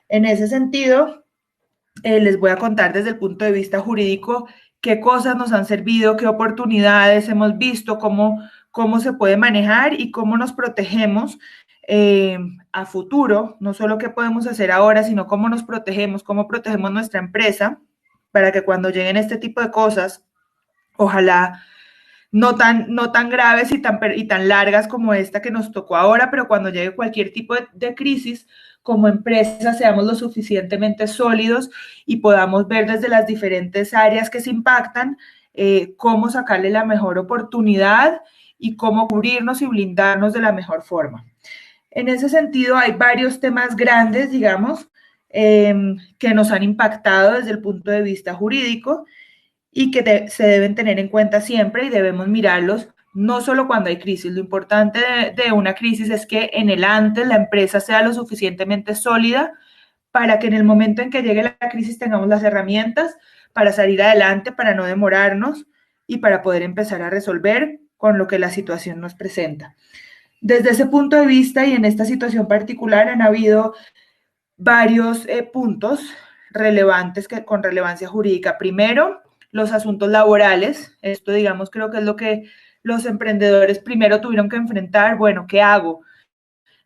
En ese sentido, les voy a contar desde el punto de vista jurídico qué cosas nos han servido, qué oportunidades hemos visto, cómo se puede manejar y cómo nos protegemos a futuro, no solo qué podemos hacer ahora, sino cómo nos protegemos, cómo protegemos nuestra empresa para que cuando lleguen este tipo de cosas, ojalá no tan graves y tan largas como esta que nos tocó ahora, pero cuando llegue cualquier tipo de crisis, como empresa seamos lo suficientemente sólidos y podamos ver desde las diferentes áreas que se impactan cómo sacarle la mejor oportunidad y cómo cubrirnos y blindarnos de la mejor forma. En ese sentido, hay varios temas grandes, digamos, que nos han impactado desde el punto de vista jurídico y que se deben tener en cuenta siempre y debemos mirarlos no solo cuando hay crisis. Lo importante de una crisis es que en el antes la empresa sea lo suficientemente sólida para que en el momento en que llegue la crisis tengamos las herramientas para salir adelante, para no demorarnos y para poder empezar a resolver con lo que la situación nos presenta. Desde ese punto de vista y en esta situación particular han habido varios puntos relevantes con relevancia jurídica. Primero, los asuntos laborales. Esto, digamos, creo que es lo que los emprendedores primero tuvieron que enfrentar. Bueno, ¿qué hago?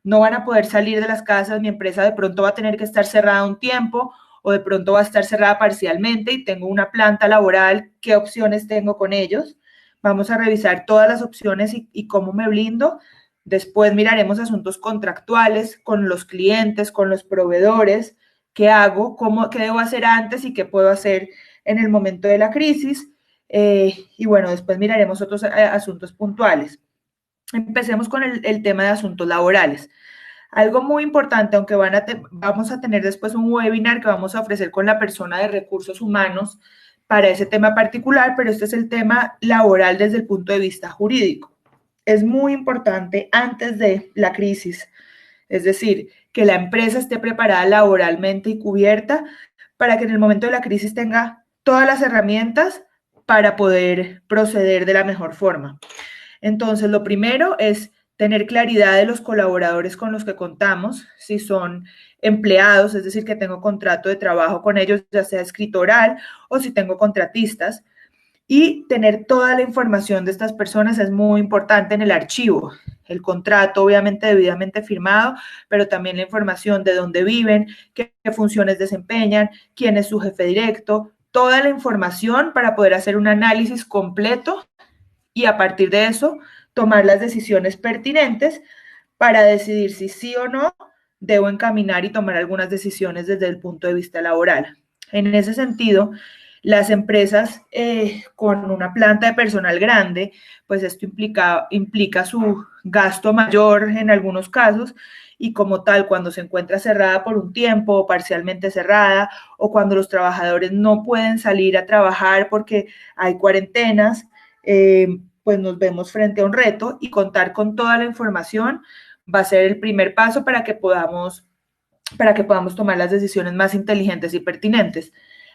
No van a poder salir de las casas, mi empresa de pronto va a tener que estar cerrada un tiempo o de pronto va a estar cerrada parcialmente y tengo una planta laboral, ¿qué opciones tengo con ellos? Vamos a revisar todas las opciones y cómo me blindo. Después miraremos asuntos contractuales con los clientes, con los proveedores, qué hago, qué debo hacer antes y qué puedo hacer en el momento de la crisis. Y bueno, después miraremos otros asuntos puntuales. Empecemos con el tema de asuntos laborales. Algo muy importante, aunque vamos a tener después un webinar que vamos a ofrecer con la persona de recursos humanos para ese tema particular, pero este es el tema laboral desde el punto de vista jurídico. Es muy importante antes de la crisis, es decir, que la empresa esté preparada laboralmente y cubierta para que en el momento de la crisis tenga todas las herramientas para poder proceder de la mejor forma. Entonces, lo primero es tener claridad de los colaboradores con los que contamos, si son empleados, es decir, que tengo contrato de trabajo con ellos, ya sea escritoral o si tengo contratistas. Y tener toda la información de estas personas es muy importante en el archivo. El contrato, obviamente, debidamente firmado, pero también la información de dónde viven, qué funciones desempeñan, quién es su jefe directo, toda la información para poder hacer un análisis completo y a partir de eso tomar las decisiones pertinentes para decidir si sí o no debo encaminar y tomar algunas decisiones desde el punto de vista laboral. En ese sentido, las empresas con una planta de personal grande, pues esto implica su gasto mayor en algunos casos y como tal, cuando se encuentra cerrada por un tiempo o parcialmente cerrada o cuando los trabajadores no pueden salir a trabajar porque hay cuarentenas, pues nos vemos frente a un reto y contar con toda la información va a ser el primer paso para que podamos tomar las decisiones más inteligentes y pertinentes.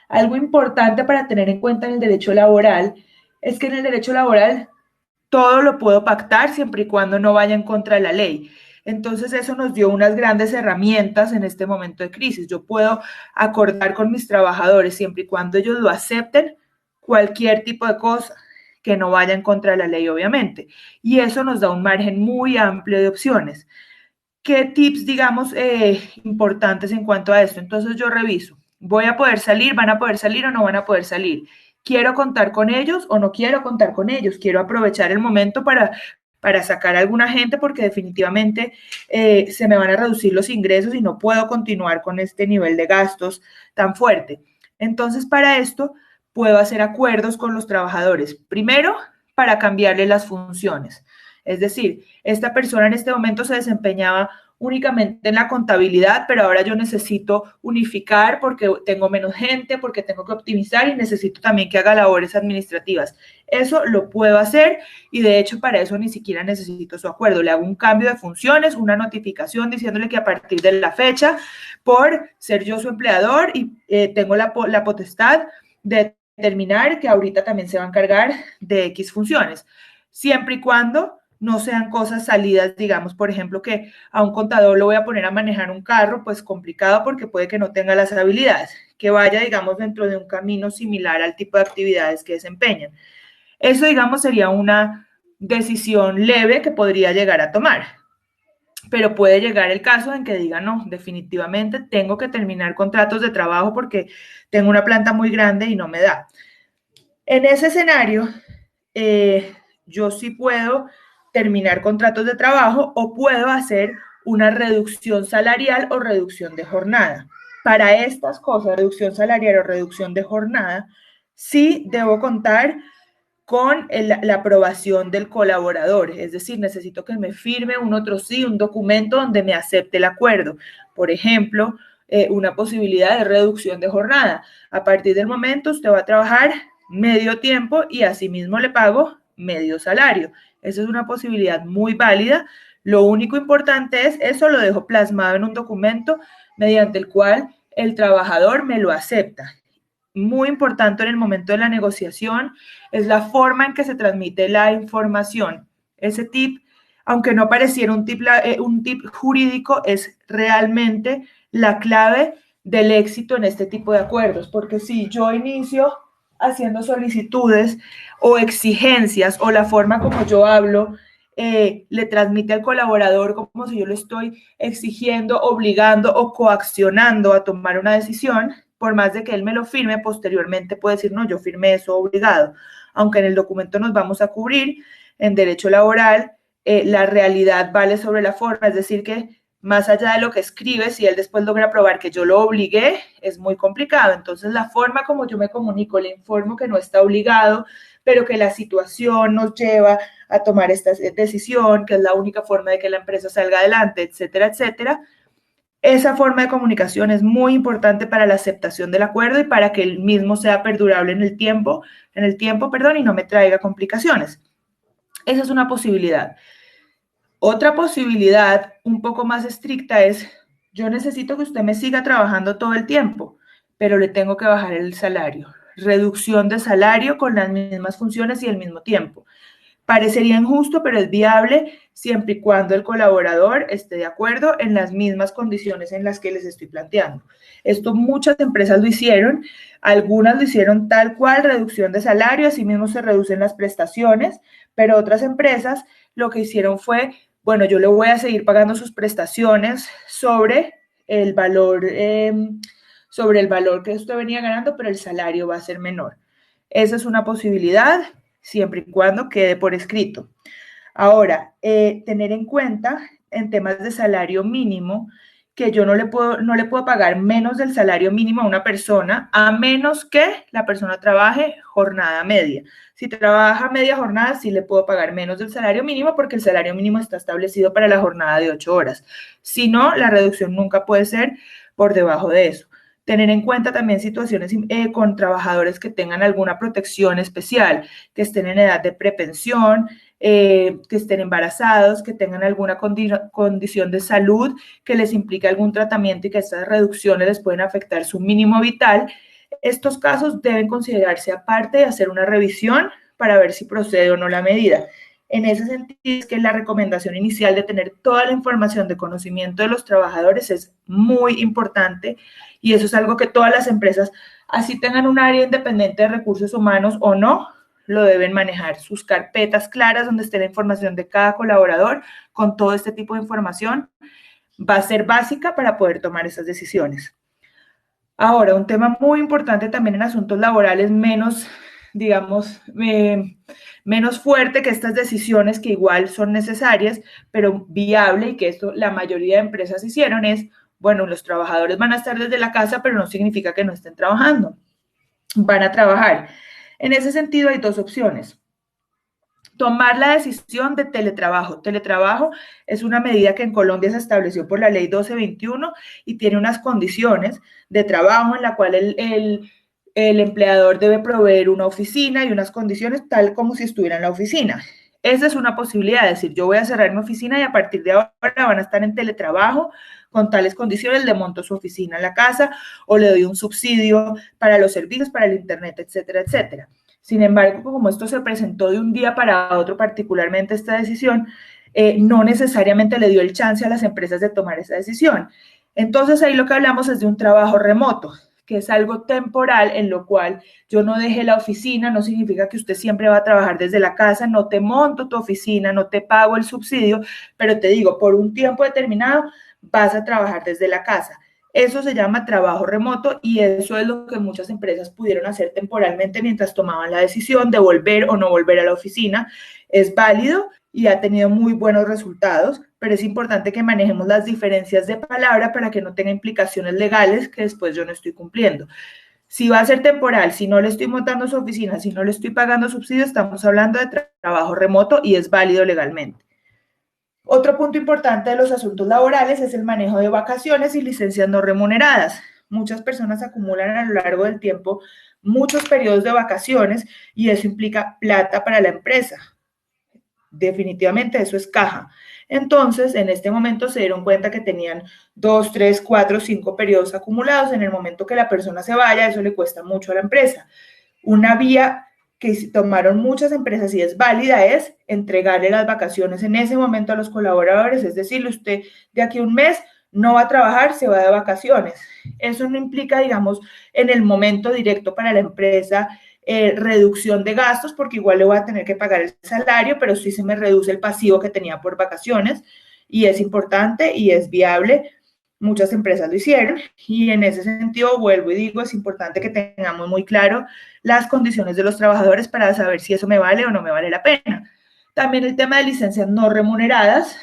Algo importante para tener en cuenta en el derecho laboral es que en el derecho laboral todo lo puedo pactar siempre y cuando no vaya en contra de la ley. Entonces eso nos dio unas grandes herramientas en este momento de crisis. Yo puedo acordar con mis trabajadores siempre y cuando ellos lo acepten cualquier tipo de cosa que no vaya en contra de la ley, obviamente. Y eso nos da un margen muy amplio de opciones. ¿Qué tips, digamos, importantes en cuanto a esto? Entonces yo reviso, ¿voy a poder salir? ¿Van a poder salir o no van a poder salir? ¿Quiero contar con ellos o no quiero contar con ellos? ¿Quiero aprovechar el momento para sacar a alguna gente porque definitivamente se me van a reducir los ingresos y no puedo continuar con este nivel de gastos tan fuerte? Entonces, para esto, puedo hacer acuerdos con los trabajadores. Primero, para cambiarle las funciones. Es decir, esta persona en este momento se desempeñaba únicamente en la contabilidad, pero ahora yo necesito unificar porque tengo menos gente, porque tengo que optimizar y necesito también que haga labores administrativas. Eso lo puedo hacer y de hecho para eso ni siquiera necesito su acuerdo. Le hago un cambio de funciones, una notificación diciéndole que a partir de la fecha, por ser yo su empleador y tengo la potestad de determinar que ahorita también se va a encargar de X funciones, siempre y cuando no sean cosas salidas, digamos, por ejemplo, que a un contador lo voy a poner a manejar un carro, pues complicado porque puede que no tenga las habilidades, que vaya, digamos, dentro de un camino similar al tipo de actividades que desempeñan. Eso, digamos, sería una decisión leve que podría llegar a tomar. Pero puede llegar el caso en que diga, no, definitivamente tengo que terminar contratos de trabajo porque tengo una planta muy grande y no me da. En ese escenario, yo sí puedo terminar contratos de trabajo o puedo hacer una reducción salarial o reducción de jornada. Para estas cosas, reducción salarial o reducción de jornada, sí debo contar con la aprobación del colaborador, es decir, necesito que me firme un otro sí, un documento donde me acepte el acuerdo. Por ejemplo, una posibilidad de reducción de jornada. A partir del momento usted va a trabajar medio tiempo y asimismo le pago medio salario. Esa es una posibilidad muy válida. Lo único importante es, eso lo dejo plasmado en un documento mediante el cual el trabajador me lo acepta. Muy importante en el momento de la negociación es la forma en que se transmite la información. Ese tip, aunque no pareciera un tip jurídico, es realmente la clave del éxito en este tipo de acuerdos, porque si yo inicio haciendo solicitudes o exigencias o la forma como yo hablo le transmite al colaborador como si yo lo estoy exigiendo, obligando o coaccionando a tomar una decisión, por más de que él me lo firme, posteriormente puede decir, no, yo firmé eso obligado. Aunque en el documento nos vamos a cubrir, en derecho laboral, la realidad vale sobre la forma, es decir, que más allá de lo que escribe, si él después logra probar que yo lo obligué, es muy complicado. Entonces, la forma como yo me comunico, le informo que no está obligado, pero que la situación nos lleva a tomar esta decisión, que es la única forma de que la empresa salga adelante, etcétera, etcétera. Esa forma de comunicación es muy importante para la aceptación del acuerdo y para que el mismo sea perdurable en el tiempo, y no me traiga complicaciones. Esa es una posibilidad. Otra posibilidad un poco más estricta es, yo necesito que usted me siga trabajando todo el tiempo, pero le tengo que bajar el salario. Reducción de salario con las mismas funciones y el mismo tiempo. Parecería injusto, pero es viable siempre y cuando el colaborador esté de acuerdo en las mismas condiciones en las que les estoy planteando. Esto muchas empresas lo hicieron, algunas lo hicieron tal cual, reducción de salario, asimismo se reducen las prestaciones, pero otras empresas lo que hicieron fue, bueno, yo le voy a seguir pagando sus prestaciones sobre el valor que usted venía ganando, pero el salario va a ser menor. Esa es una posibilidad siempre y cuando quede por escrito. Ahora, tener en cuenta en temas de salario mínimo que yo no le puedo pagar menos del salario mínimo a una persona a menos que la persona trabaje jornada media. Si trabaja media jornada, sí le puedo pagar menos del salario mínimo porque el salario mínimo está establecido para la jornada de 8 horas. Si no, la reducción nunca puede ser por debajo de eso. Tener en cuenta también situaciones con trabajadores que tengan alguna protección especial, que estén en edad de prepensión, que estén embarazados, que tengan alguna condición de salud que les implique algún tratamiento y que estas reducciones les pueden afectar su mínimo vital. Estos casos deben considerarse aparte de hacer una revisión para ver si procede o no la medida. En ese sentido, es que la recomendación inicial de tener toda la información de conocimiento de los trabajadores es muy importante y eso es algo que todas las empresas, así tengan un área independiente de recursos humanos o no, lo deben manejar. Sus carpetas claras donde esté la información de cada colaborador con todo este tipo de información va a ser básica para poder tomar esas decisiones. Ahora, un tema muy importante también en asuntos laborales menos, digamos, menos fuerte que estas decisiones que igual son necesarias, pero viable y que esto la mayoría de empresas hicieron es, bueno, los trabajadores van a estar desde la casa, pero no significa que no estén trabajando. Van a trabajar. En ese sentido hay dos opciones. Tomar la decisión de teletrabajo. Teletrabajo es una medida que en Colombia se estableció por la ley 1221 y tiene unas condiciones de trabajo en la cual el empleador debe proveer una oficina y unas condiciones tal como si estuviera en la oficina. Esa es una posibilidad, es decir, yo voy a cerrar mi oficina y a partir de ahora van a estar en teletrabajo con tales condiciones, le monto su oficina en la casa o le doy un subsidio para los servicios, para el internet, etcétera, etcétera. Sin embargo, como esto se presentó de un día para otro, particularmente esta decisión, no necesariamente le dio el chance a las empresas de tomar esa decisión. Entonces ahí lo que hablamos es de un trabajo remoto, que es algo temporal en lo cual yo no dejé la oficina, no significa que usted siempre va a trabajar desde la casa, no te monto tu oficina, no te pago el subsidio, pero te digo, por un tiempo determinado vas a trabajar desde la casa. Eso se llama trabajo remoto y eso es lo que muchas empresas pudieron hacer temporalmente mientras tomaban la decisión de volver o no volver a la oficina. Es válido y ha tenido muy buenos resultados, pero es importante que manejemos las diferencias de palabra para que no tenga implicaciones legales que después yo no estoy cumpliendo. Si va a ser temporal, si no le estoy montando su oficina, si no le estoy pagando subsidios, estamos hablando de trabajo remoto y es válido legalmente. Otro punto importante de los asuntos laborales es el manejo de vacaciones y licencias no remuneradas. Muchas personas acumulan a lo largo del tiempo muchos periodos de vacaciones y eso implica plata para la empresa. Definitivamente eso es caja. Entonces, en este momento se dieron cuenta que tenían 2, 3, 4, 5 periodos acumulados. En el momento que la persona se vaya, eso le cuesta mucho a la empresa. Una vía que tomaron muchas empresas y es válida es entregarle las vacaciones en ese momento a los colaboradores, es decir, usted de aquí a un mes no va a trabajar, se va de vacaciones. Eso no implica, digamos, en el momento directo para la empresa reducción de gastos, porque igual le voy a tener que pagar el salario, pero sí se me reduce el pasivo que tenía por vacaciones y es importante y es viable. Muchas empresas lo hicieron y en ese sentido, vuelvo y digo, es importante que tengamos muy claro las condiciones de los trabajadores para saber si eso me vale o no me vale la pena. También el tema de licencias no remuneradas,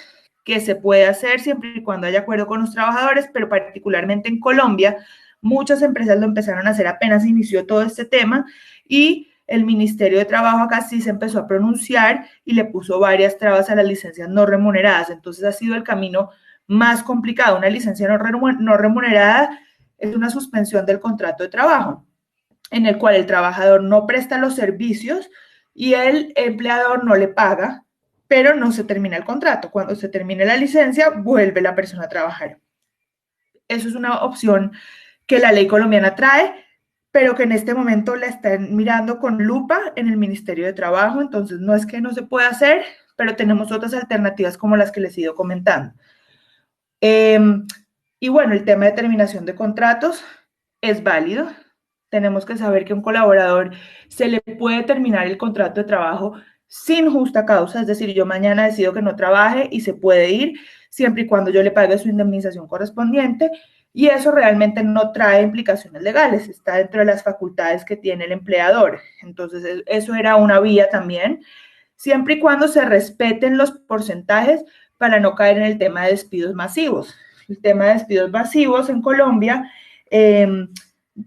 que se puede hacer siempre y cuando haya acuerdo con los trabajadores, pero particularmente en Colombia, muchas empresas lo empezaron a hacer apenas inició todo este tema y el Ministerio de Trabajo acá sí se empezó a pronunciar y le puso varias trabas a las licencias no remuneradas. Entonces ha sido el camino más complicado. Una licencia no remunerada es una suspensión del contrato de trabajo, en el cual el trabajador no presta los servicios y el empleador no le paga, pero no se termina el contrato. Cuando se termine la licencia, vuelve la persona a trabajar. Eso es una opción que la ley colombiana trae, pero que en este momento la están mirando con lupa en el Ministerio de Trabajo. Entonces, no es que no se pueda hacer, pero tenemos otras alternativas como las que les he ido comentando. Y bueno, el tema de terminación de contratos es válido. Tenemos que saber que a un colaborador se le puede terminar el contrato de trabajo sin justa causa, es decir, yo mañana decido que no trabaje y se puede ir siempre y cuando yo le pague su indemnización correspondiente y eso realmente no trae implicaciones legales, está dentro de las facultades que tiene el empleador. Entonces, eso era una vía también, siempre y cuando se respeten los porcentajes para no caer en el tema de despidos masivos. El tema de despidos masivos en Colombia,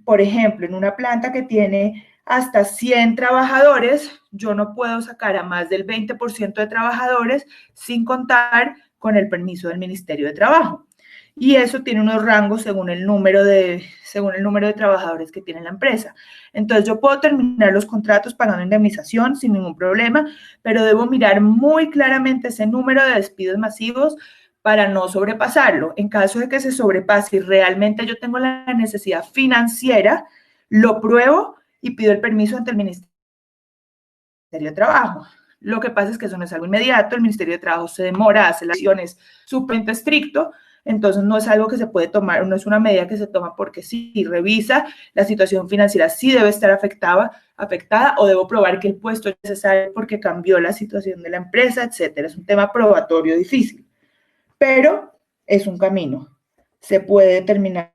por ejemplo, en una planta que tiene hasta 100 trabajadores, yo no puedo sacar a más del 20% de trabajadores sin contar con el permiso del Ministerio de Trabajo. Y eso tiene unos rangos según el número de trabajadores que tiene la empresa. Entonces, yo puedo terminar los contratos pagando indemnización sin ningún problema, pero debo mirar muy claramente ese número de despidos masivos para no sobrepasarlo. En caso de que se sobrepase y realmente yo tengo la necesidad financiera, lo pruebo y pido el permiso ante el Ministerio de Trabajo. Lo que pasa es que eso no es algo inmediato, el Ministerio de Trabajo se demora, hace las acciones súper estricto, entonces no es algo que se puede tomar, no es una medida que se toma porque sí, revisa la situación financiera, sí debe estar afectada o debo probar que el puesto es necesario porque cambió la situación de la empresa, etcétera. Es un tema probatorio difícil, pero es un camino. Se puede terminar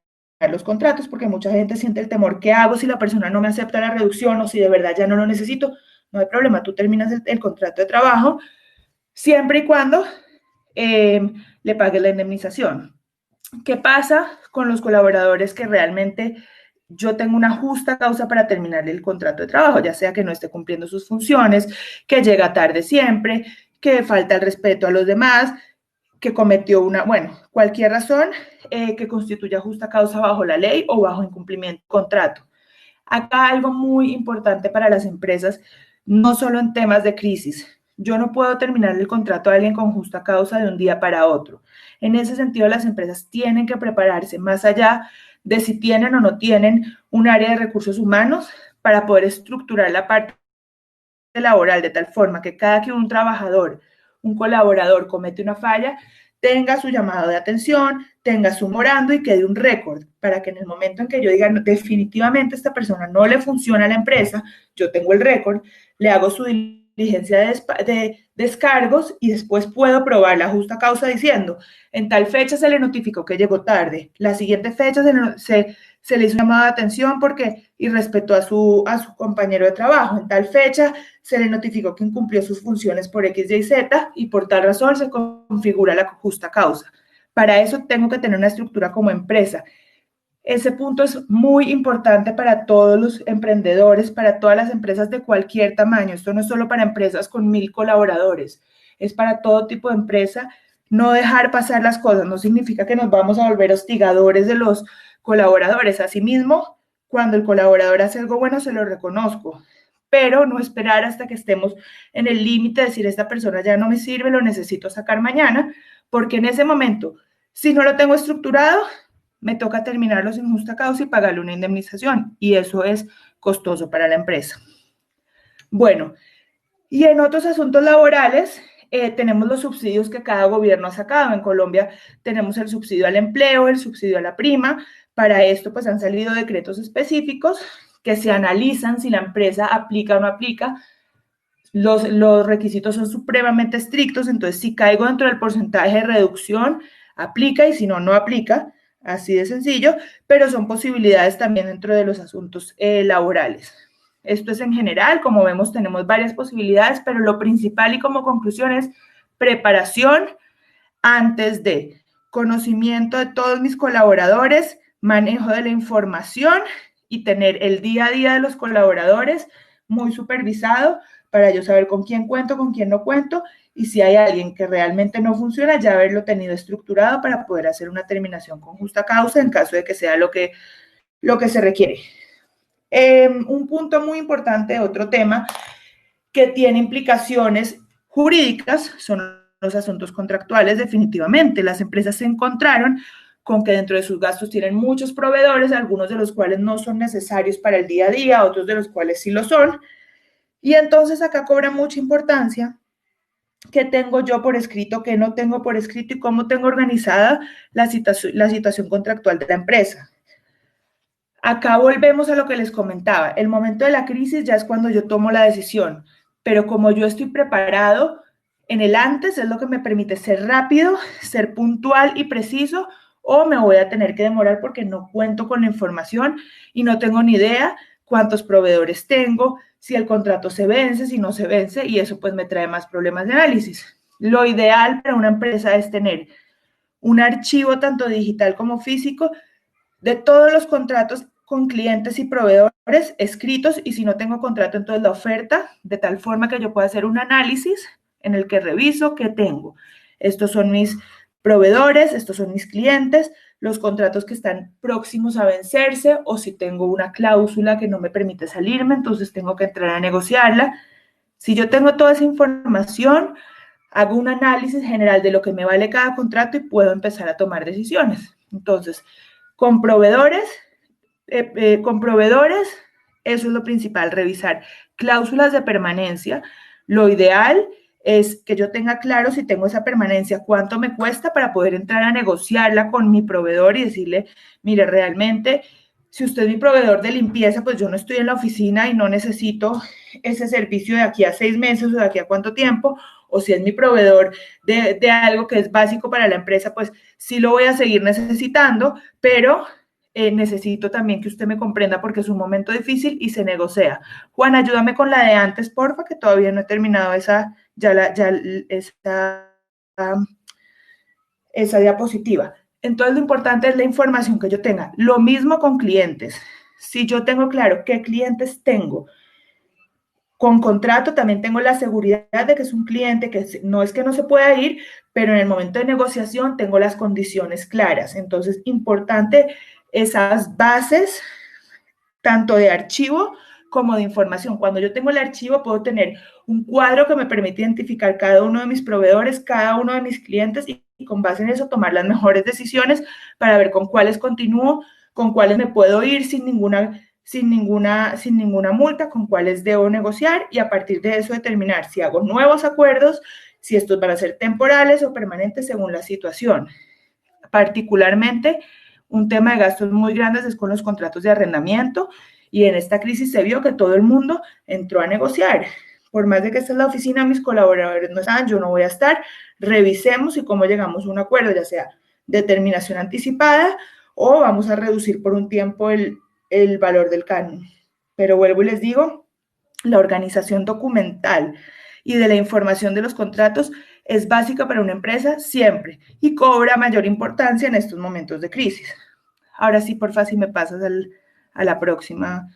los contratos porque mucha gente siente el temor, ¿qué hago si la persona no me acepta la reducción o si de verdad ya no lo necesito? No hay problema, tú terminas el contrato de trabajo siempre y cuando le pagues la indemnización. ¿Qué pasa con los colaboradores que realmente yo tengo una justa causa para terminar el contrato de trabajo, ya sea que no esté cumpliendo sus funciones, que llega tarde siempre, que falta el respeto a los demás, que cometió cualquier razón que constituya justa causa bajo la ley o bajo incumplimiento del contrato? Acá algo muy importante para las empresas, no solo en temas de crisis. Yo no puedo terminar el contrato a alguien con justa causa de un día para otro. En ese sentido, las empresas tienen que prepararse más allá de si tienen o no tienen un área de recursos humanos para poder estructurar la parte laboral de tal forma que cada que un trabajador, un colaborador comete una falla, tenga su llamado de atención, tenga su morando y quede un récord para que en el momento en que yo diga definitivamente esta persona no le funciona a la empresa, yo tengo el récord, le hago su diligencia de descargos y después puedo probar la justa causa diciendo, en tal fecha se le notificó que llegó tarde, la siguiente fecha se le hizo un llamado de atención porque irrespetó a su compañero de trabajo, en tal fecha se le notificó que incumplió sus funciones por X, Y, Z y por tal razón se configura la justa causa. Para eso tengo que tener una estructura como empresa. Ese punto es muy importante para todos los emprendedores, para todas las empresas de cualquier tamaño. Esto no es solo para empresas con 1000 colaboradores, es para todo tipo de empresa. No dejar pasar las cosas no significa que nos vamos a volver hostigadores de los colaboradores. Asimismo, cuando el colaborador hace algo bueno, se lo reconozco, pero no esperar hasta que estemos en el límite de decir, esta persona ya no me sirve, lo necesito sacar mañana, porque en ese momento, si no lo tengo estructurado, me toca terminarlo sin justa causa y pagarle una indemnización, y eso es costoso para la empresa. Bueno, y en otros asuntos laborales, tenemos los subsidios que cada gobierno ha sacado. En Colombia tenemos el subsidio al empleo, el subsidio a la prima. Para esto, pues han salido decretos específicos que se analizan si la empresa aplica o no aplica. Los requisitos son supremamente estrictos, entonces si caigo dentro del porcentaje de reducción, aplica y si no, no aplica. Así de sencillo, pero son posibilidades también dentro de los asuntos laborales. Esto es en general, como vemos tenemos varias posibilidades, pero lo principal y como conclusión es preparación antes de conocimiento de todos mis colaboradores, manejo de la información y tener el día a día de los colaboradores muy supervisado para yo saber con quién cuento, con quién no cuento, y si hay alguien que realmente no funciona, ya haberlo tenido estructurado para poder hacer una terminación con justa causa en caso de que sea lo que se requiere. Un punto muy importante, otro tema que tiene implicaciones jurídicas, son los asuntos contractuales. Definitivamente. Las empresas se encontraron con que dentro de sus gastos tienen muchos proveedores, algunos de los cuales no son necesarios para el día a día, otros de los cuales sí lo son, y entonces acá cobra mucha importancia qué tengo yo por escrito, qué no tengo por escrito y cómo tengo organizada la situación contractual de la empresa. Acá volvemos a lo que les comentaba. El momento de la crisis ya es cuando yo tomo la decisión, pero como yo estoy preparado, en el antes es lo que me permite ser rápido, ser puntual y preciso, o me voy a tener que demorar porque no cuento con la información y no tengo ni idea cuántos proveedores tengo, si el contrato se vence, si no se vence, y eso pues me trae más problemas de análisis. Lo ideal para una empresa es tener un archivo tanto digital como físico de todos los contratos con clientes y proveedores escritos, y si no tengo contrato, entonces la oferta, de tal forma que yo pueda hacer un análisis en el que reviso qué tengo. Estos son mis proveedores, estos son mis clientes, los contratos que están próximos a vencerse, o si tengo una cláusula que no me permite salirme, entonces tengo que entrar a negociarla. Si yo tengo toda esa información, hago un análisis general de lo que me vale cada contrato y puedo empezar a tomar decisiones. Entonces, con proveedores, eso es lo principal, revisar cláusulas de permanencia. Lo ideal es que yo tenga claro si tengo esa permanencia, cuánto me cuesta para poder entrar a negociarla con mi proveedor y decirle, mire, realmente, si usted es mi proveedor de limpieza, pues yo no estoy en la oficina y no necesito ese servicio de aquí a 6 meses o de aquí a cuánto tiempo, o si es mi proveedor de algo que es básico para la empresa, pues sí lo voy a seguir necesitando, pero necesito también que usted me comprenda porque es un momento difícil y se negocia. Juan, ayúdame con la de antes, porfa, que todavía no he terminado esa diapositiva. Entonces, lo importante es la información que yo tenga. Lo mismo con clientes. Si yo tengo claro qué clientes tengo, con contrato también tengo la seguridad de que es un cliente que no es que no se pueda ir, pero en el momento de negociación tengo las condiciones claras. Entonces, importante esas bases, tanto de archivo como de información. Cuando yo tengo el archivo, puedo tener un cuadro que me permite identificar cada uno de mis proveedores, cada uno de mis clientes, y con base en eso tomar las mejores decisiones para ver con cuáles continúo, con cuáles me puedo ir sin ninguna multa con cuáles debo negociar y a partir de eso determinar si hago nuevos acuerdos, si estos van a ser temporales o permanentes según la situación. Particularmente, un tema de gastos muy grandes es con los contratos de arrendamiento y en esta crisis se vio que todo el mundo entró a negociar. Por más de que esta es la oficina, mis colaboradores no están, yo no voy a estar, revisemos y cómo llegamos a un acuerdo, ya sea determinación anticipada o vamos a reducir por un tiempo el valor del canon. Pero vuelvo y les digo, la organización documental y de la información de los contratos es básica para una empresa siempre y cobra mayor importancia en estos momentos de crisis. Ahora sí, porfa, si me pasas a la próxima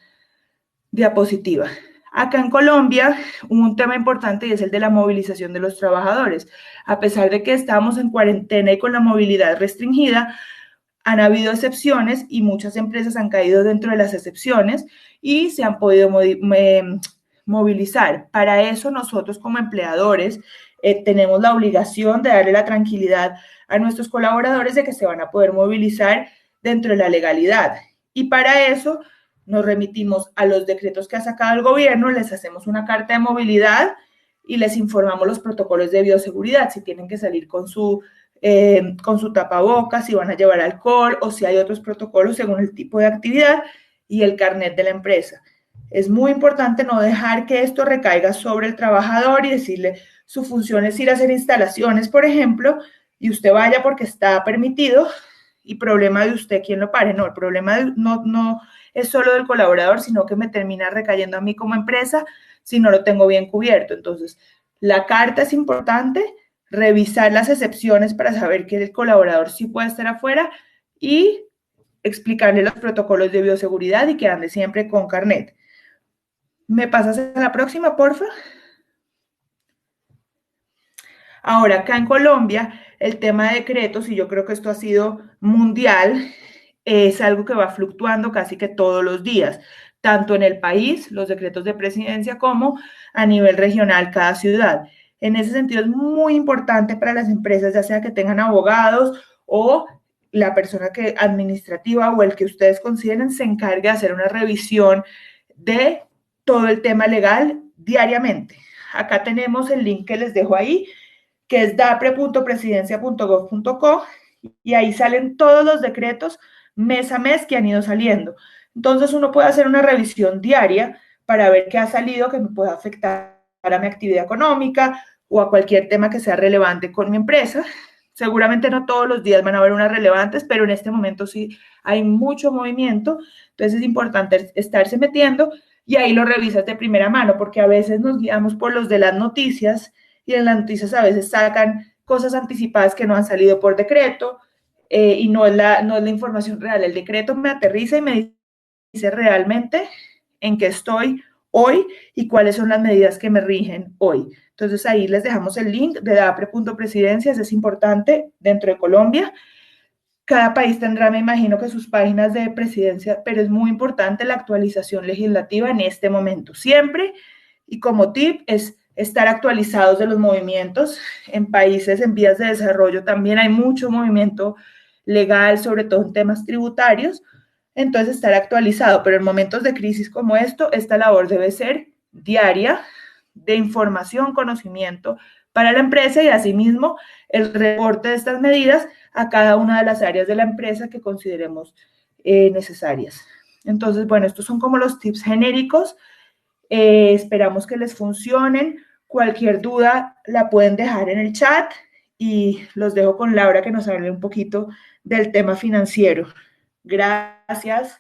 diapositiva. Acá en Colombia, un tema importante y es el de la movilización de los trabajadores. A pesar de que estamos en cuarentena y con la movilidad restringida, han habido excepciones y muchas empresas han caído dentro de las excepciones y se han podido movilizar. Para eso nosotros como empleadores tenemos la obligación de darle la tranquilidad a nuestros colaboradores de que se van a poder movilizar dentro de la legalidad. Y para eso nos remitimos a los decretos que ha sacado el gobierno, les hacemos una carta de movilidad y les informamos los protocolos de bioseguridad, si tienen que salir con su tapabocas, si van a llevar alcohol o si hay otros protocolos según el tipo de actividad y el carnet de la empresa. Es muy importante no dejar que esto recaiga sobre el trabajador y decirle, su función es ir a hacer instalaciones, por ejemplo, y usted vaya porque está permitido y problema de usted quien lo pare. No, el problema no es solo del colaborador, sino que me termina recayendo a mí como empresa si no lo tengo bien cubierto. Entonces, la carta es importante, revisar las excepciones para saber que el colaborador sí puede estar afuera y explicarle los protocolos de bioseguridad y que ande siempre con carnet. ¿Me pasas a la próxima, porfa? Ahora, acá en Colombia, el tema de decretos, y yo creo que esto ha sido mundial, es algo que va fluctuando casi que todos los días, tanto en el país, los decretos de presidencia, como a nivel regional, cada ciudad. En ese sentido, es muy importante para las empresas, ya sea que tengan abogados o la persona que administrativa o el que ustedes consideren se encargue de hacer una revisión de todo el tema legal diariamente. Acá tenemos el link que les dejo ahí, que es dapre.presidencia.gov.co, y ahí salen todos los decretos mes a mes que han ido saliendo. Entonces uno puede hacer una revisión diaria para ver qué ha salido que me pueda afectar a mi actividad económica o a cualquier tema que sea relevante con mi empresa. Seguramente no todos los días van a haber unas relevantes, pero en este momento sí hay mucho movimiento, entonces es importante estarse metiendo y ahí lo revisas de primera mano, porque a veces nos guiamos por los de las noticias y en las noticias a veces sacan cosas anticipadas que no han salido por decreto y no es la información real. El decreto me aterriza y me dice realmente en qué estoy hoy y cuáles son las medidas que me rigen hoy. Entonces ahí les dejamos el link de dapre.presidencias, es importante dentro de Colombia. Cada país tendrá, me imagino, que sus páginas de presidencia, pero es muy importante la actualización legislativa en este momento. Siempre, y como tip, es estar actualizados de los movimientos. En países en vías de desarrollo también hay mucho movimiento legal, sobre todo en temas tributarios. Entonces, estar actualizado, pero en momentos de crisis como esto, esta labor debe ser diaria de información, conocimiento para la empresa y asimismo el reporte de estas medidas a cada una de las áreas de la empresa que consideremos necesarias. Entonces, bueno, estos son como los tips genéricos. Esperamos que les funcionen. Cualquier duda la pueden dejar en el chat y los dejo con Laura que nos hable un poquito del tema financiero. Gracias.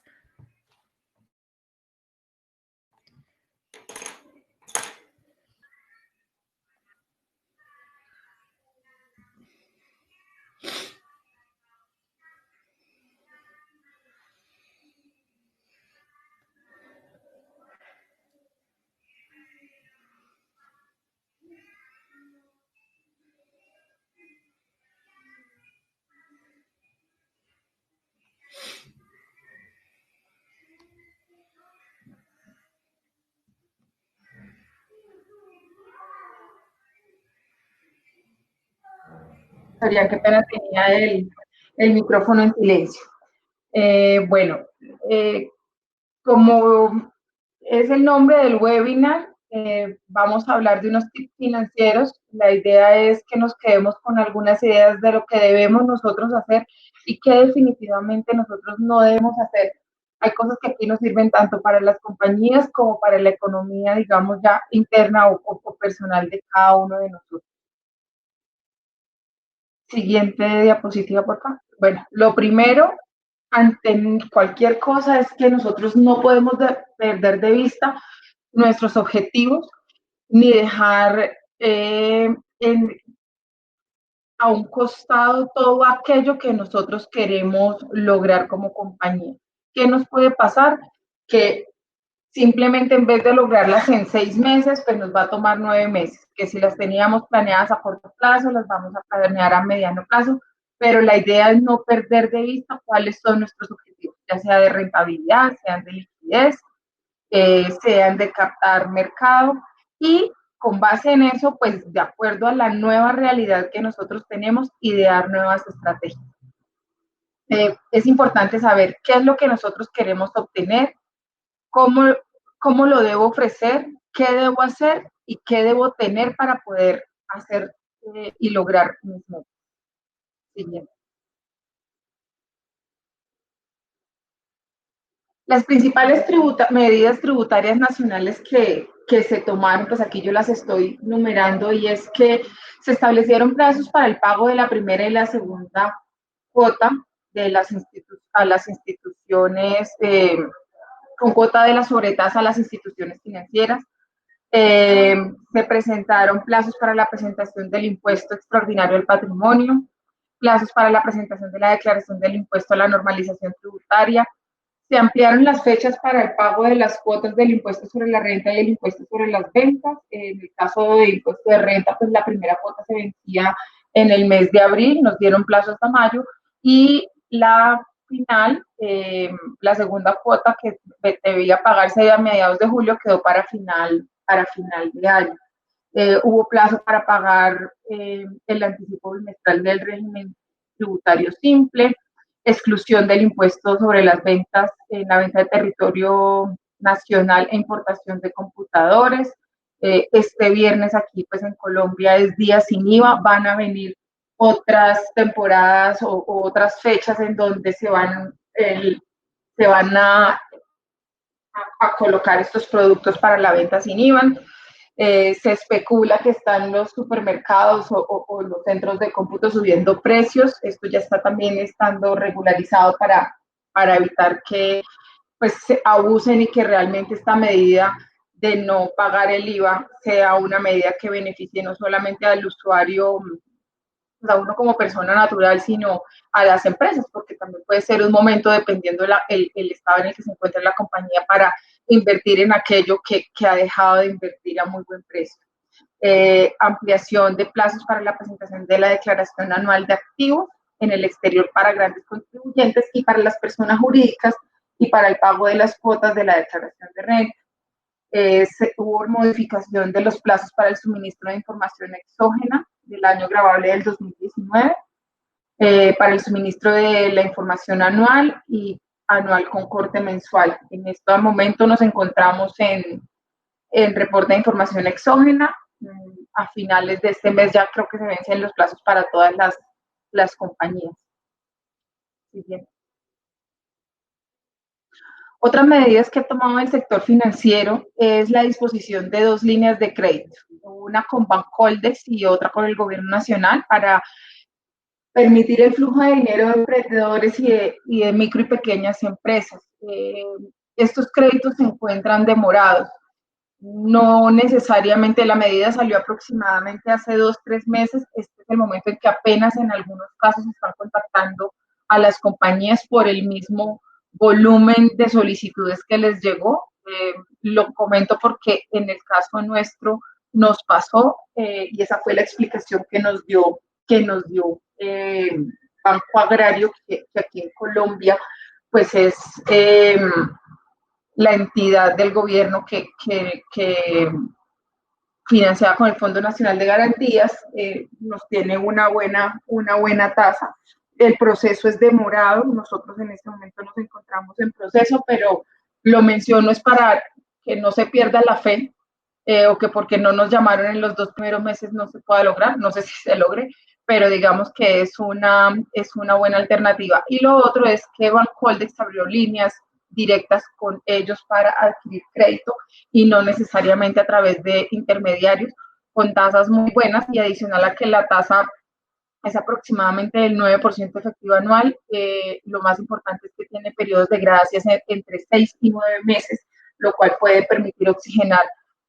Sabía que apenas tenía el micrófono en silencio. Bueno, Como es el nombre del webinar, vamos a hablar de unos tips financieros. La idea es que nos quedemos con algunas ideas de lo que debemos nosotros hacer y que definitivamente nosotros no debemos hacer. Hay cosas que aquí nos sirven tanto para las compañías como para la economía, digamos, ya interna o personal de cada uno de nosotros. Siguiente diapositiva, por favor. Bueno, lo primero ante cualquier cosa es que nosotros no podemos perder de vista nuestros objetivos ni dejar a un costado todo aquello que nosotros queremos lograr como compañía. ¿Qué nos puede pasar? Que simplemente en vez de lograrlas en 6 meses, pues nos va a tomar 9 meses, que si las teníamos planeadas a corto plazo, las vamos a planear a mediano plazo, pero la idea es no perder de vista cuáles son nuestros objetivos, ya sea de rentabilidad, sean de liquidez, sean de captar mercado y con base en eso, pues de acuerdo a la nueva realidad que nosotros tenemos, idear nuevas estrategias. Es importante saber qué es lo que nosotros queremos obtener, cómo, cómo lo debo ofrecer, qué debo hacer y qué debo tener para poder hacer y lograr mis metas. Siguiente. Las principales medidas tributarias nacionales que se tomaron, pues aquí yo las estoy numerando, y es que se establecieron plazos para el pago de la primera y la segunda cuota de a las instituciones, con cuota de la sobretasa a las instituciones financieras. Se presentaron plazos para la presentación del impuesto extraordinario al patrimonio, plazos para la presentación de la declaración del impuesto a la normalización tributaria. Se ampliaron las fechas para el pago de las cuotas del impuesto sobre la renta y el impuesto sobre las ventas. En el caso del impuesto de renta, pues la primera cuota se vencía en el mes de abril, nos dieron plazo hasta mayo, y la final, la segunda cuota que debía pagarse a mediados de julio quedó para final de año. Hubo plazo para pagar el anticipo bimestral del régimen tributario simple, exclusión del impuesto sobre las ventas en la venta de territorio nacional e importación de computadores. Este viernes aquí pues en Colombia es día sin IVA, van a venir otras temporadas o otras fechas en donde se van a colocar estos productos para la venta sin IVA. Se especula que están los supermercados o los centros de cómputo subiendo precios. Esto ya está también estando regularizado para evitar que pues, se abusen y que realmente esta medida de no pagar el IVA sea una medida que beneficie no solamente al usuario, a uno como persona natural, sino a las empresas, porque también puede ser un momento, dependiendo el estado en el que se encuentra la compañía, para invertir en aquello que ha dejado de invertir a muy buen precio. Ampliación de plazos para la presentación de la declaración anual de activos en el exterior para grandes contribuyentes y para las personas jurídicas, y para el pago de las cuotas de la declaración de renta. Hubo modificación de los plazos para el suministro de información exógena del año grabable del 2019, para el suministro de la información anual y anual con corte mensual. En este momento nos encontramos en reporte de información exógena. A finales de este mes ya creo que se vencen los plazos para todas las compañías. Siguiente. Otras medidas que ha tomado el sector financiero es la disposición de 2 líneas de crédito, una con Bancoldex y otra con el Gobierno Nacional, para permitir el flujo de dinero de emprendedores y de micro y pequeñas empresas. Estos créditos se encuentran demorados. No necesariamente, la medida salió aproximadamente hace 2 o 3 meses. Este es el momento en que apenas en algunos casos están contactando a las compañías por el mismo volumen de solicitudes que les llegó. Lo comento porque en el caso nuestro nos pasó, y esa fue la explicación que nos dio Banco Agrario, que aquí en Colombia pues es la entidad del gobierno que financiada con el Fondo Nacional de Garantías, nos tiene una buena tasa. El proceso es demorado, nosotros en este momento nos encontramos en proceso, pero Lo menciono es para que no se pierda la fe, o que porque no nos llamaron en los 2 primeros meses no se pueda lograr, no sé si se logre, pero digamos que es una buena alternativa. Y lo otro es que Bancoldex abrió líneas directas con ellos para adquirir crédito y no necesariamente a través de intermediarios, con tasas muy buenas, y adicional a que la tasa es aproximadamente del 9% efectivo anual. Lo más importante es que tiene periodos de gracia entre 6 y 9 meses, lo cual puede permitir oxigenar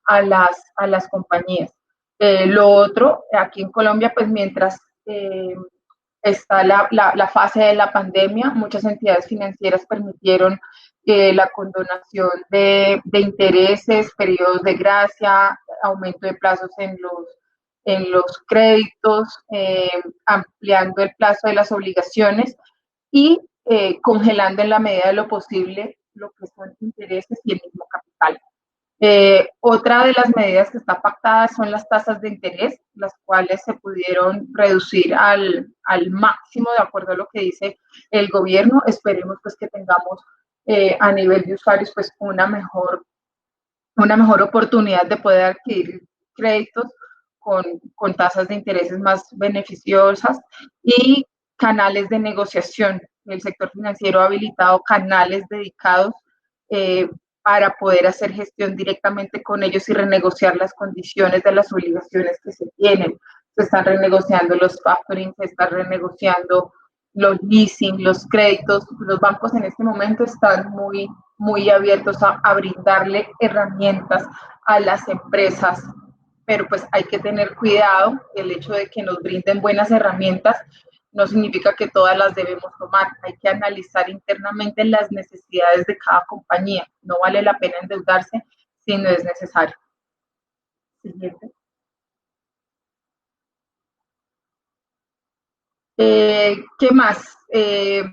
a las compañías. Lo otro, aquí en Colombia, pues mientras está la fase de la pandemia, muchas entidades financieras permitieron la condonación de intereses, periodos de gracia, aumento de plazos en los créditos, ampliando el plazo de las obligaciones y congelando en la medida de lo posible lo que son intereses y el mismo capital. Otra de las medidas que está pactada son las tasas de interés, las cuales se pudieron reducir al máximo de acuerdo a lo que dice el gobierno. Esperemos pues que tengamos a nivel de usuarios pues una mejor oportunidad de poder adquirir créditos con tasas de intereses más beneficiosas y canales de negociación. El sector financiero ha habilitado canales dedicados para poder hacer gestión directamente con ellos y renegociar las condiciones de las obligaciones que se tienen. Se están renegociando los factoring, se están renegociando los leasing, los créditos. Los bancos en este momento están muy abiertos a brindarle herramientas a las empresas, pero pues hay que tener cuidado. El hecho de que nos brinden buenas herramientas no significa que todas las debemos tomar. Hay que analizar internamente las necesidades de cada compañía. No vale la pena endeudarse si no es necesario. Siguiente. ¿Qué más?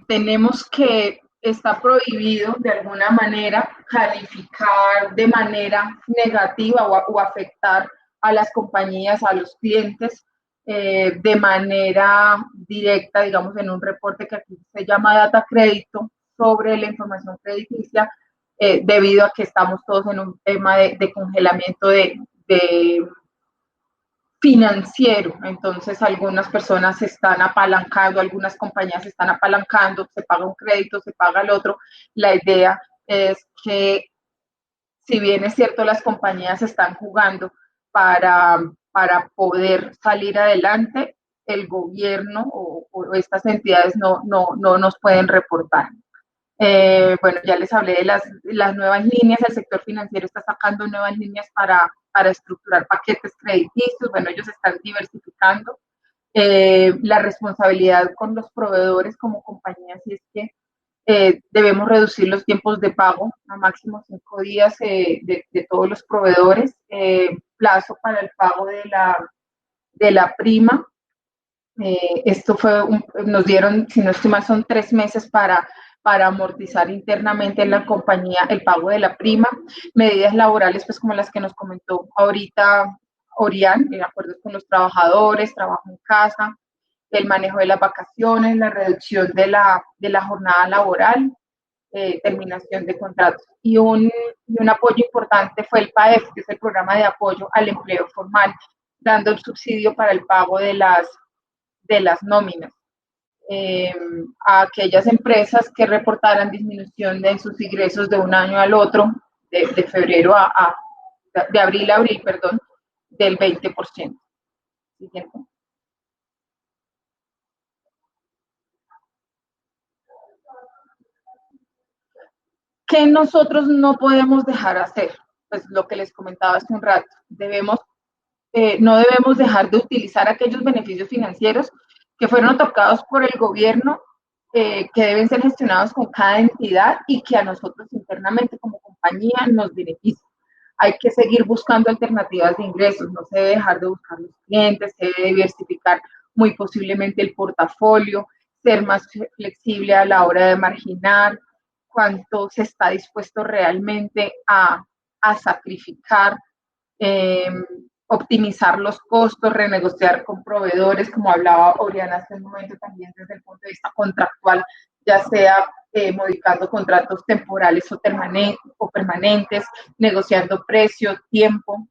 Tenemos que está prohibido de alguna manera calificar de manera negativa o afectar a las compañías, a los clientes, de manera directa, digamos, en un reporte que aquí se llama Data Crédito sobre la información crediticia, debido a que estamos todos en un tema de congelamiento de financiero. Entonces, algunas personas se están apalancando, algunas compañías se están apalancando, se paga un crédito, se paga el otro. La idea es que, si bien es cierto, las compañías están jugando para poder salir adelante, el gobierno o estas entidades no nos pueden reportar. Bueno, ya les hablé de las nuevas líneas. El sector financiero está sacando nuevas líneas para estructurar paquetes crediticios. Bueno, ellos están diversificando. La responsabilidad con los proveedores como compañías, y es que debemos reducir los tiempos de pago a máximo 5 días de todos los proveedores. Plazo para el pago de la prima. Esto nos dieron, si no estoy mal, son 3 meses para amortizar internamente en la compañía el pago de la prima. Medidas laborales, pues como las que nos comentó ahorita Orián, en acuerdos con los trabajadores, trabajo en casa, el manejo de las vacaciones, la reducción de la jornada laboral, terminación de contratos. Y un apoyo importante fue el PAEF, que es el programa de apoyo al empleo formal, dando el subsidio para el pago de las nóminas. A aquellas empresas que reportaran disminución de sus ingresos de un año al otro, de febrero de abril a abril, perdón, del 20%. Siguiente. ¿Qué nosotros no podemos dejar hacer? Pues lo que les comentaba hace un rato, no debemos dejar de utilizar aquellos beneficios financieros que fueron otorgados por el gobierno, que deben ser gestionados con cada entidad y que a nosotros internamente como compañía nos benefician. Hay que seguir buscando alternativas de ingresos, no se debe dejar de buscar los clientes, se debe diversificar muy posiblemente el portafolio, ser más flexible a la hora de marginar, cuánto se está dispuesto realmente a sacrificar, eh, optimizar los costos, renegociar con proveedores, como hablaba Oriana hace un momento, también desde el punto de vista contractual, ya sea modificando contratos temporales o permanentes, negociando precio, tiempo.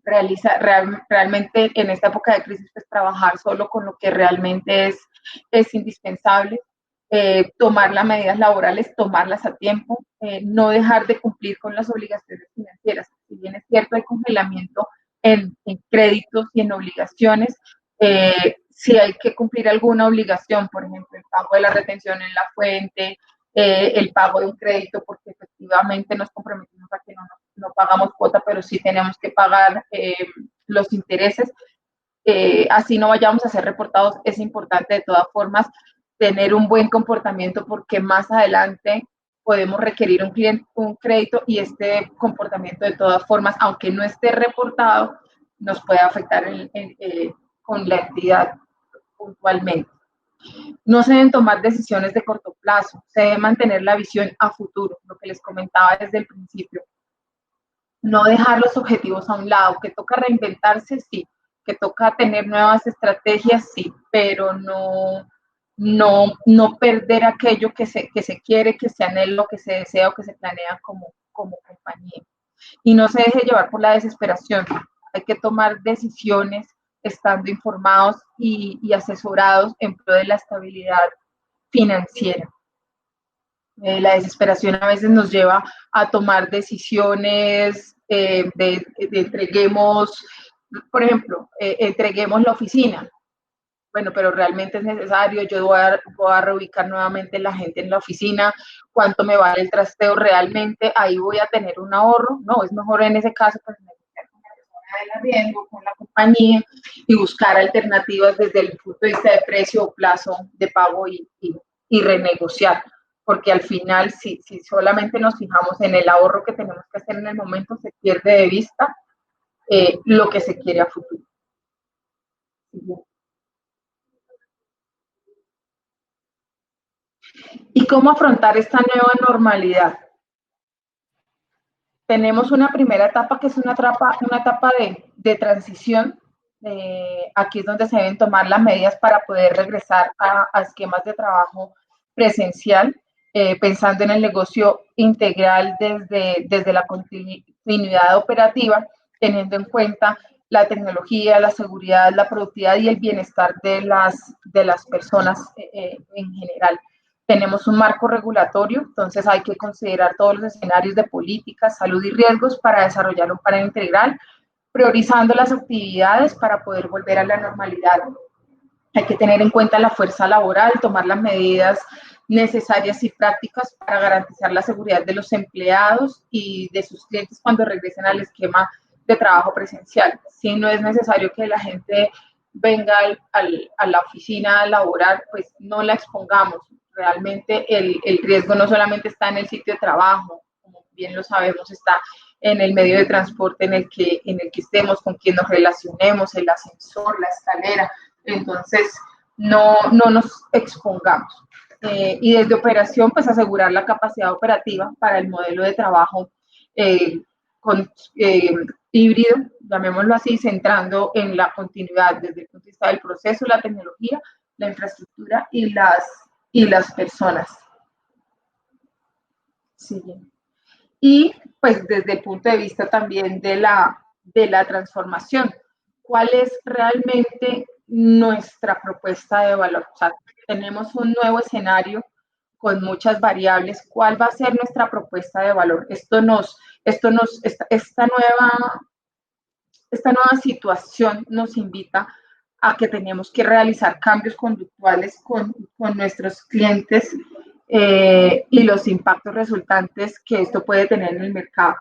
Realmente en esta época de crisis, pues trabajar solo con lo que realmente es indispensable, tomar las medidas laborales, tomarlas a tiempo, no dejar de cumplir con las obligaciones financieras. Si bien es cierto, hay congelamiento en créditos y en obligaciones, si hay que cumplir alguna obligación, por ejemplo, el pago de la retención en la fuente, el pago de un crédito, porque efectivamente nos comprometimos a que no pagamos cuota, pero sí tenemos que pagar los intereses. Así no vayamos a ser reportados, es importante de todas formas tener un buen comportamiento, porque más adelante podemos requerir un crédito y este comportamiento de todas formas, aunque no esté reportado, nos puede afectar con la entidad puntualmente. No se deben tomar decisiones de corto plazo, se debe mantener la visión a futuro, lo que les comentaba desde el principio. No dejar los objetivos a un lado, que toca reinventarse, sí, que toca tener nuevas estrategias, sí, pero no perder aquello que se quiere, que se anhela, que se desea o que se planea como compañía. Y no se deje llevar por la desesperación. Hay que tomar decisiones estando informados y asesorados en pro de la estabilidad financiera. La desesperación a veces nos lleva a tomar decisiones de entreguemos, por ejemplo, entreguemos la oficina. Bueno, pero realmente es necesario, yo voy a reubicar nuevamente la gente en la oficina, cuánto me vale el trasteo realmente, ahí voy a tener un ahorro. No, es mejor en ese caso pues negociar con la persona del arriendo, con la compañía, y buscar alternativas desde el punto de vista de precio o plazo de pago y renegociar, porque al final si solamente nos fijamos en el ahorro que tenemos que hacer en el momento, se pierde de vista lo que se quiere a futuro. ¿Y cómo afrontar esta nueva normalidad? Tenemos una primera etapa que es una etapa de transición. Aquí es donde se deben tomar las medidas para poder regresar a esquemas de trabajo presencial, pensando en el negocio integral desde la continuidad operativa, teniendo en cuenta la tecnología, la seguridad, la productividad y el bienestar de las personas en general. Tenemos un marco regulatorio, entonces hay que considerar todos los escenarios de política, salud y riesgos para desarrollar un plan integral, priorizando las actividades para poder volver a la normalidad. Hay que tener en cuenta la fuerza laboral, tomar las medidas necesarias y prácticas para garantizar la seguridad de los empleados y de sus clientes cuando regresen al esquema de trabajo presencial. Si no es necesario que la gente venga a la oficina a laborar, pues no la expongamos. Realmente el riesgo no solamente está en el sitio de trabajo, como bien lo sabemos, está en el medio de transporte en el que estemos, con quien nos relacionemos, el ascensor, la escalera. Entonces, no nos expongamos. Y desde operación, pues asegurar la capacidad operativa para el modelo de trabajo híbrido, llamémoslo así, centrando en la continuidad desde el punto de vista del proceso, la tecnología, la infraestructura y las personas. Sí. Y pues desde el punto de vista también de la transformación, ¿cuál es realmente nuestra propuesta de valor? O sea, tenemos un nuevo escenario con muchas variables. ¿Cuál va a ser nuestra propuesta de valor? Esta nueva situación nos invita a que tenemos que realizar cambios conductuales con nuestros clientes y los impactos resultantes que esto puede tener en el mercado.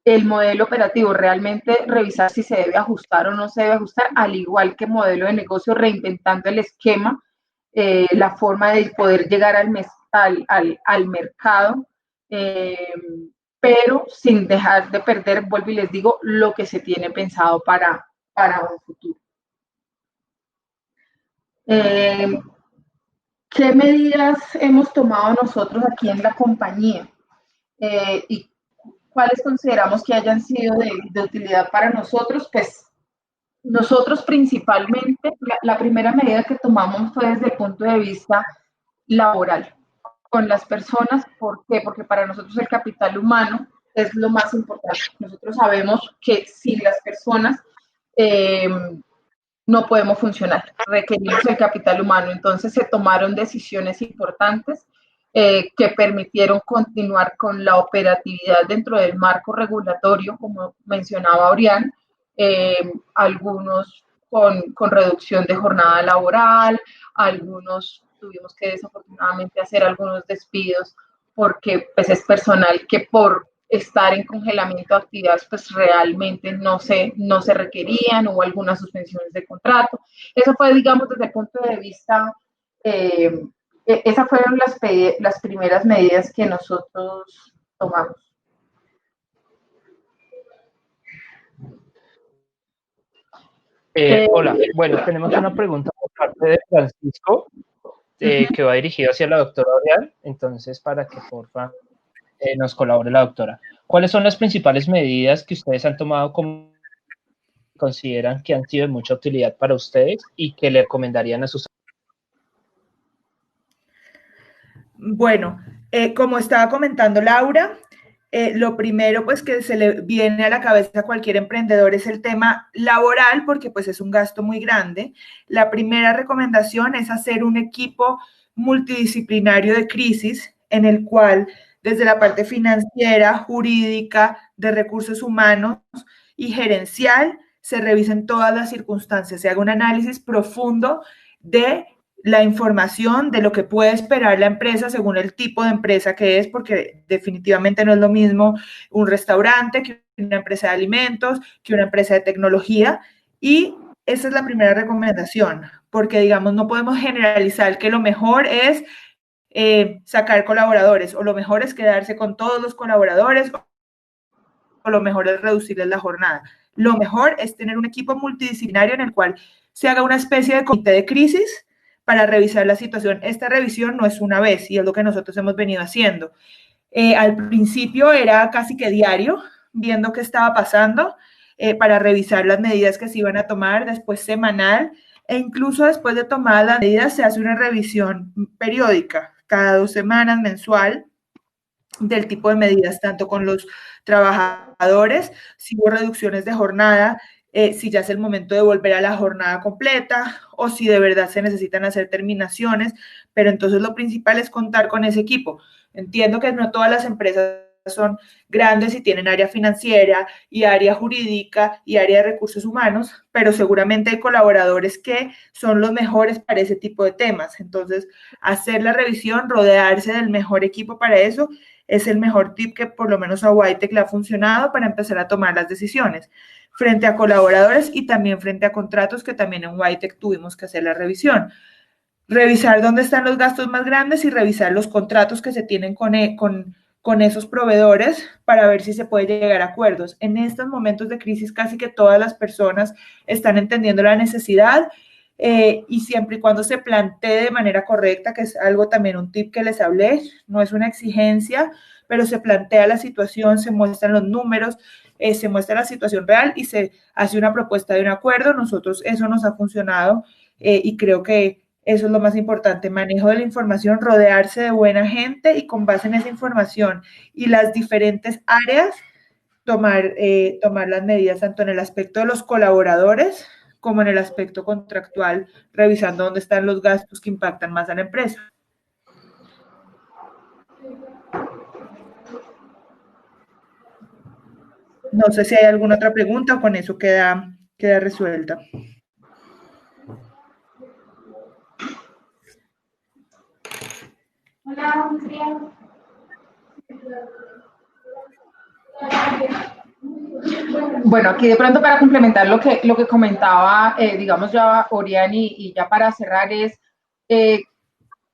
El modelo operativo, realmente revisar si se debe ajustar o no se debe ajustar, al igual que modelo de negocio, reinventando el esquema, la forma de poder llegar al mercado, pero sin dejar de perder, vuelvo y les digo, lo que se tiene pensado para un futuro. ¿Qué medidas hemos tomado nosotros aquí en la compañía? ¿Y cuáles consideramos que hayan sido de utilidad para nosotros? Pues nosotros principalmente, la primera medida que tomamos fue desde el punto de vista laboral. con las personas. ¿Por qué? Porque para nosotros el capital humano es lo más importante. Nosotros sabemos que sin las personas eh, no podemos funcionar, requerimos el capital humano. Entonces se tomaron decisiones importantes que permitieron continuar con la operatividad dentro del marco regulatorio, como mencionaba Orián, algunos con reducción de jornada laboral, algunos tuvimos que desafortunadamente hacer algunos despidos porque pues, es personal que por estar en congelamiento de actividades, pues realmente no se requerían, hubo algunas suspensiones de contrato. Eso fue, digamos, desde el punto de vista, esas fueron las primeras medidas que nosotros tomamos. Hola, bueno, tenemos una pregunta por parte de Francisco que va dirigido hacia la doctora Orián, entonces para que porfa nos colabore la doctora. ¿Cuáles son las principales medidas que ustedes han tomado como consideran que han sido de mucha utilidad para ustedes y que le recomendarían a sus... Bueno, como estaba comentando Laura, lo primero pues que se le viene a la cabeza a cualquier emprendedor es el tema laboral, porque pues es un gasto muy grande. La primera recomendación es hacer un equipo multidisciplinario de crisis en el cual desde la parte financiera, jurídica, de recursos humanos y gerencial se revisen todas las circunstancias, se haga un análisis profundo de la información de lo que puede esperar la empresa según el tipo de empresa que es, porque definitivamente no es lo mismo un restaurante que una empresa de alimentos, que una empresa de tecnología. Y esa es la primera recomendación, porque digamos, no podemos generalizar que lo mejor es sacar colaboradores o lo mejor es quedarse con todos los colaboradores o lo mejor es reducirles la jornada. Lo mejor es tener un equipo multidisciplinario en el cual se haga una especie de comité de crisis para revisar la situación. Esta revisión no es una vez y es lo que nosotros hemos venido haciendo. Al principio era casi que diario, viendo qué estaba pasando para revisar las medidas que se iban a tomar, después semanal, e incluso después de tomar las medidas se hace una revisión periódica, cada 2 semanas, mensual, del tipo de medidas, tanto con los trabajadores, si hubo reducciones de jornada, si ya es el momento de volver a la jornada completa o si de verdad se necesitan hacer terminaciones, pero entonces lo principal es contar con ese equipo. Entiendo que no todas las empresas son grandes y tienen área financiera y área jurídica y área de recursos humanos, pero seguramente hay colaboradores que son los mejores para ese tipo de temas. Entonces, hacer la revisión, rodearse del mejor equipo para eso, es el mejor tip que por lo menos a Whitec le ha funcionado para empezar a tomar las decisiones frente a colaboradores y también frente a contratos que también en Whitec tuvimos que hacer la revisión. Revisar dónde están los gastos más grandes y revisar los contratos que se tienen con esos proveedores para ver si se puede llegar a acuerdos. En estos momentos de crisis casi que todas las personas están entendiendo la necesidad y siempre y cuando se plantee de manera correcta, que es algo también un tip que les hablé, no es una exigencia, pero se plantea la situación, se muestran los números, se muestra la situación real y se hace una propuesta de un acuerdo. Nosotros eso nos ha funcionado y creo que eso es lo más importante, manejo de la información, rodearse de buena gente y con base en esa información y las diferentes áreas, tomar las medidas tanto en el aspecto de los colaboradores como en el aspecto contractual, revisando dónde están los gastos que impactan más a la empresa. No sé si hay alguna otra pregunta o con eso queda resuelta. Hola, bueno, aquí de pronto para complementar lo que comentaba, digamos ya Orián y ya para cerrar es,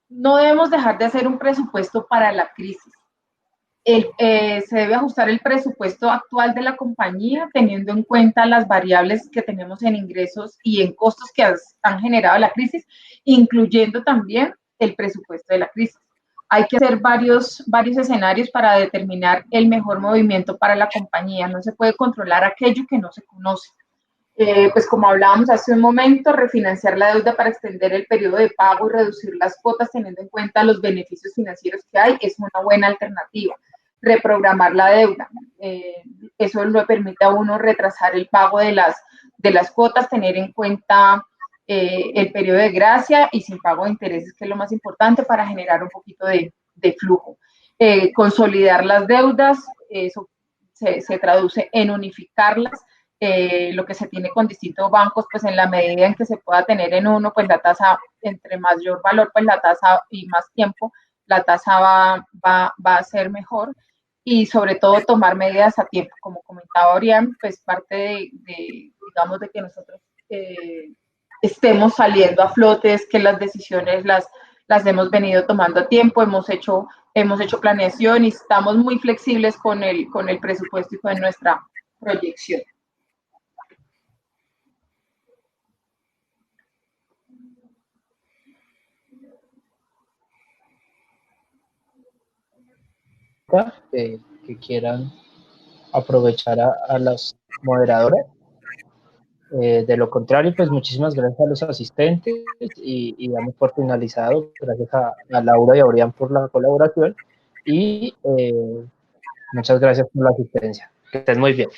no debemos dejar de hacer un presupuesto para la crisis. Se debe ajustar el presupuesto actual de la compañía teniendo en cuenta las variables que tenemos en ingresos y en costos que han generado la crisis, incluyendo también el presupuesto de la crisis. Hay que hacer varios escenarios para determinar el mejor movimiento para la compañía. No se puede controlar aquello que no se conoce. Pues como hablábamos hace un momento, refinanciar la deuda para extender el periodo de pago y reducir las cuotas teniendo en cuenta los beneficios financieros que hay es una buena alternativa. Reprogramar la deuda, eso le permite a uno retrasar el pago de las cuotas, tener en cuenta el periodo de gracia y sin pago de intereses, que es lo más importante para generar un poquito de flujo. Consolidar las deudas, eso se traduce en unificarlas. Lo que se tiene con distintos bancos, pues en la medida en que se pueda tener en uno, pues la tasa, entre mayor valor, pues la tasa y más tiempo, la tasa va a ser mejor, y sobre todo tomar medidas a tiempo, como comentaba Orián, pues parte digamos, de que nosotros estemos saliendo a flote es que las decisiones las hemos venido tomando a tiempo, hemos hecho planeación y estamos muy flexibles con el presupuesto y con nuestra proyección. Que quieran aprovechar a las moderadoras. De lo contrario, pues muchísimas gracias a los asistentes y damos por finalizado. Gracias a Laura y a Orián por la colaboración y muchas gracias por la asistencia. Que estén muy bien.